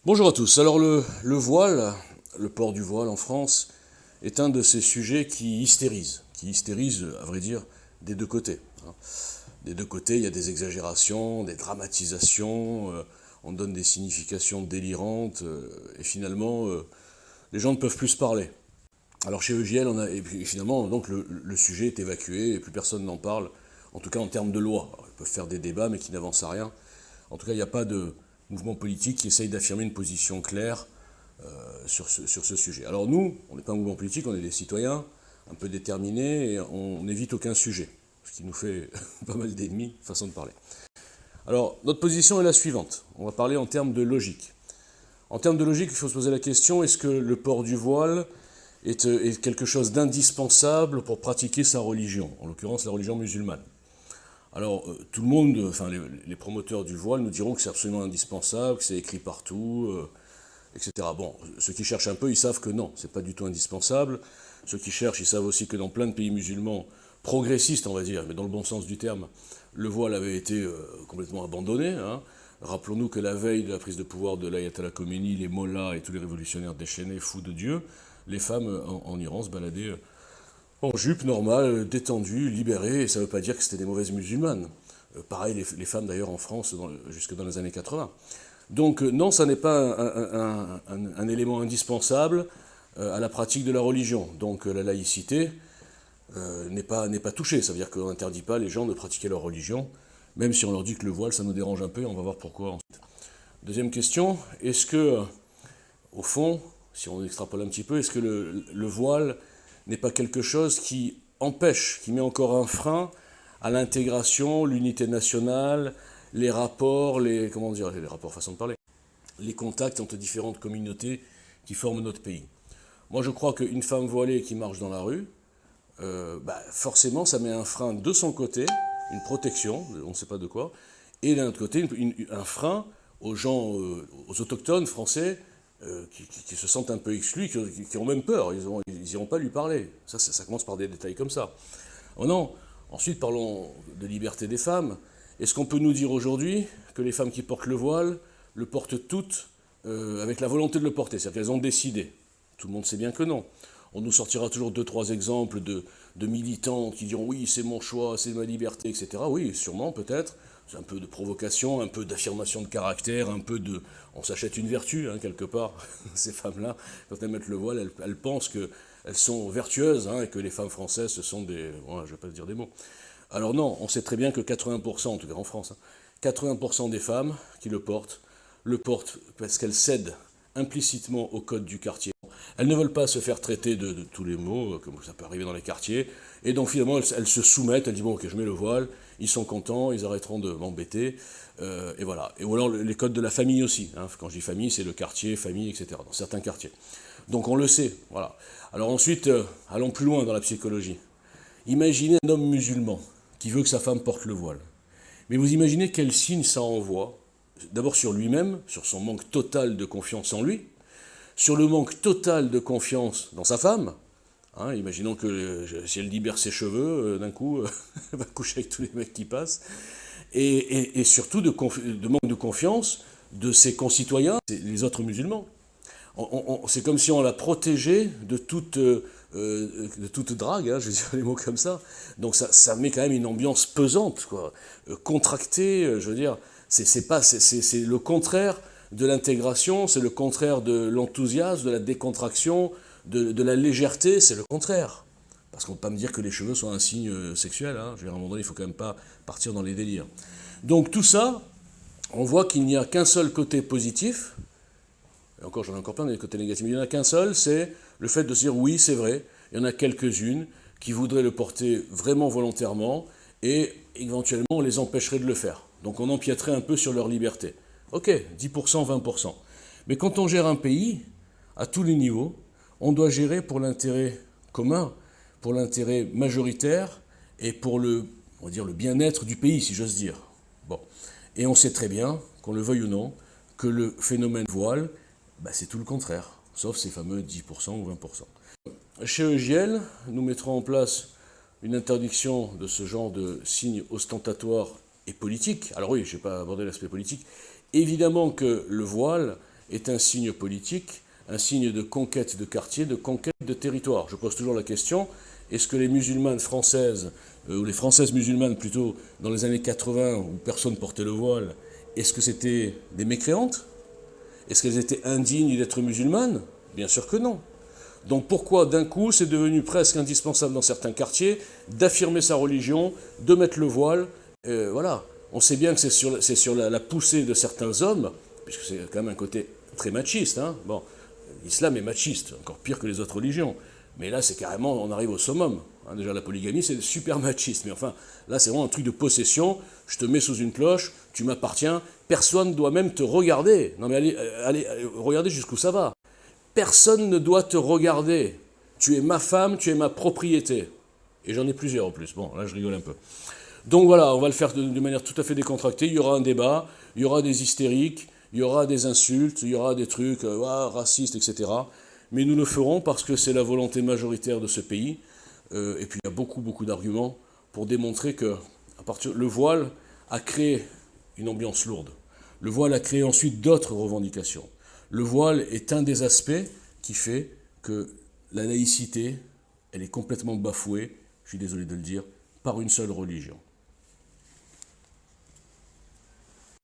Bonjour à tous. Alors le voile, le port du voile en France, est un de ces sujets qui hystérise, à vrai dire, des deux côtés. Des deux côtés, il y a des exagérations, des dramatisations, on donne des significations délirantes, et finalement, les gens ne peuvent plus se parler. Alors chez EGL, et puis finalement, donc le sujet est évacué et plus personne n'en parle, en tout cas en termes de loi. Alors, ils peuvent faire des débats, mais qui n'avancent à rien. En tout cas, il n'y a pas de mouvement politique qui essaye d'affirmer une position claire sur ce sujet. Alors nous, on n'est pas un mouvement politique, on est des citoyens un peu déterminés et on n'évite aucun sujet, ce qui nous fait pas mal d'ennemis, façon de parler. Alors, notre position est la suivante. On va parler en termes de logique. En termes de logique, il faut se poser la question, est-ce que le port du voile est quelque chose d'indispensable pour pratiquer sa religion, en l'occurrence la religion musulmane? Alors, tout le monde, enfin les promoteurs du voile nous diront que c'est absolument indispensable, que c'est écrit partout, etc. Bon, ceux qui cherchent un peu, ils savent que non, c'est pas du tout indispensable. Ceux qui cherchent, ils savent aussi que dans plein de pays musulmans progressistes, on va dire, mais dans le bon sens du terme, le voile avait été complètement abandonné. Rappelons-nous que la veille de la prise de pouvoir de l'Ayatollah Khomeini, les mollahs et tous les révolutionnaires déchaînés, fous de Dieu, les femmes en Iran se baladaient en jupe normale, détendue, libérée, et ça ne veut pas dire que c'était des mauvaises musulmanes. Pareil, les femmes d'ailleurs en France, jusque dans les années 80. Donc non, ça n'est pas un élément indispensable à la pratique de la religion. Donc la laïcité n'est pas touchée. Ça veut dire qu'on n'interdit pas les gens de pratiquer leur religion, même si on leur dit que le voile, ça nous dérange un peu, et on va voir pourquoi ensuite. Deuxième question, est-ce que, au fond, si on extrapole un petit peu, est-ce que le voile n'est pas quelque chose qui empêche, qui met encore un frein à l'intégration, l'unité nationale, les rapports, les rapports façon de parler, les contacts entre différentes communautés qui forment notre pays. Moi, je crois qu'une femme voilée qui marche dans la rue, forcément, ça met un frein de son côté, une protection, on ne sait pas de quoi, et d'un autre côté, un frein aux gens, aux autochtones français, qui se sentent un peu exclus, qui ont même peur, ils n'iront pas lui parler. Ça commence par des détails comme ça. Oh non. Ensuite, parlons de liberté des femmes. Est-ce qu'on peut nous dire aujourd'hui que les femmes qui portent le voile le portent toutes avec la volonté de le porter, c'est-à-dire qu'elles ont décidé? Tout le monde sait bien que non. On nous sortira toujours 2-3 exemples de militants qui diront oui, c'est mon choix, c'est ma liberté, etc. Oui, sûrement, peut-être. C'est un peu de provocation, un peu d'affirmation de caractère, un peu de... On s'achète une vertu, quelque part. Ces femmes-là, quand elles mettent le voile, elles pensent qu'elles sont vertueuses, et que les femmes françaises, ce sont des... Bon, je ne vais pas dire des mots. Alors non, on sait très bien que 80%, en tout cas en France, 80% des femmes qui le portent parce qu'elles cèdent implicitement au code du quartier. Elles ne veulent pas se faire traiter de tous les mots, comme ça peut arriver dans les quartiers, et donc finalement elles se soumettent, elles disent bon ok je mets le voile, ils sont contents, ils arrêteront de m'embêter, et voilà. Et ou alors les codes de la famille aussi, quand je dis famille c'est le quartier, famille, etc., dans certains quartiers. Donc on le sait, voilà. Alors ensuite, allons plus loin dans la psychologie. Imaginez un homme musulman qui veut que sa femme porte le voile. Mais vous imaginez quel signe ça envoie, d'abord sur lui-même, sur son manque total de confiance en lui, sur le manque total de confiance dans sa femme. Imaginons que si elle libère ses cheveux, d'un coup, elle va coucher avec tous les mecs qui passent. Et surtout de manque de confiance de ses concitoyens, les autres musulmans. C'est comme si on la protégeait de toute drague, je vais dire les mots comme ça. Donc ça met quand même une ambiance pesante, quoi, contractée, je veux dire. C'est le contraire de l'intégration, c'est le contraire de l'enthousiasme, de la décontraction, de la légèreté, c'est le contraire. Parce qu'on ne peut pas me dire que les cheveux sont un signe sexuel, Je veux dire, à un moment donné, il faut quand même pas partir dans les délires. Donc tout ça, on voit qu'il n'y a qu'un seul côté positif, et encore, j'en ai encore plein des côtés négatifs, mais il n'y en a qu'un seul, c'est le fait de se dire oui, c'est vrai, il y en a quelques-unes qui voudraient le porter vraiment volontairement, et éventuellement on les empêcherait de le faire. Donc on empiéterait un peu sur leur liberté. Ok, 10%, 20%. Mais quand on gère un pays, à tous les niveaux, on doit gérer pour l'intérêt commun, pour l'intérêt majoritaire, et pour on va dire, le bien-être du pays, si j'ose dire. Bon. Et on sait très bien, qu'on le veuille ou non, que le phénomène voile, c'est tout le contraire, sauf ces fameux 10% ou 20%. Chez EGL, nous mettrons en place une interdiction de ce genre de signes ostentatoires et politiques. Alors oui, je ne vais pas aborder l'aspect politique. Évidemment que le voile est un signe politique, un signe de conquête de quartier, de conquête de territoire. Je pose toujours la question, est-ce que les musulmanes françaises, ou les françaises musulmanes plutôt, dans les années 80, où personne portait le voile, est-ce que c'était des mécréantes? Est-ce qu'elles étaient indignes d'être musulmanes? Bien sûr que non. Donc pourquoi d'un coup c'est devenu presque indispensable dans certains quartiers d'affirmer sa religion, de mettre le voile? Voilà. On sait bien que c'est sur la poussée de certains hommes, puisque c'est quand même un côté très machiste. Hein. Bon, l'islam est machiste, encore pire que les autres religions. Mais là, c'est carrément, on arrive au summum. Hein, déjà, la polygamie, c'est super machiste. Mais enfin, là, c'est vraiment un truc de possession. Je te mets sous une cloche, tu m'appartiens. Personne ne doit même te regarder. Non, mais allez, regardez jusqu'où ça va. Personne ne doit te regarder. Tu es ma femme, tu es ma propriété. Et j'en ai plusieurs en plus. Bon, là, je rigole un peu. Donc voilà, on va le faire de manière tout à fait décontractée. Il y aura un débat, il y aura des hystériques, il y aura des insultes, il y aura des trucs racistes, etc. Mais nous le ferons parce que c'est la volonté majoritaire de ce pays. Et puis il y a beaucoup, beaucoup d'arguments pour démontrer que le voile a créé une ambiance lourde. Le voile a créé ensuite d'autres revendications. Le voile est un des aspects qui fait que la laïcité, elle est complètement bafouée, je suis désolé de le dire, par une seule religion.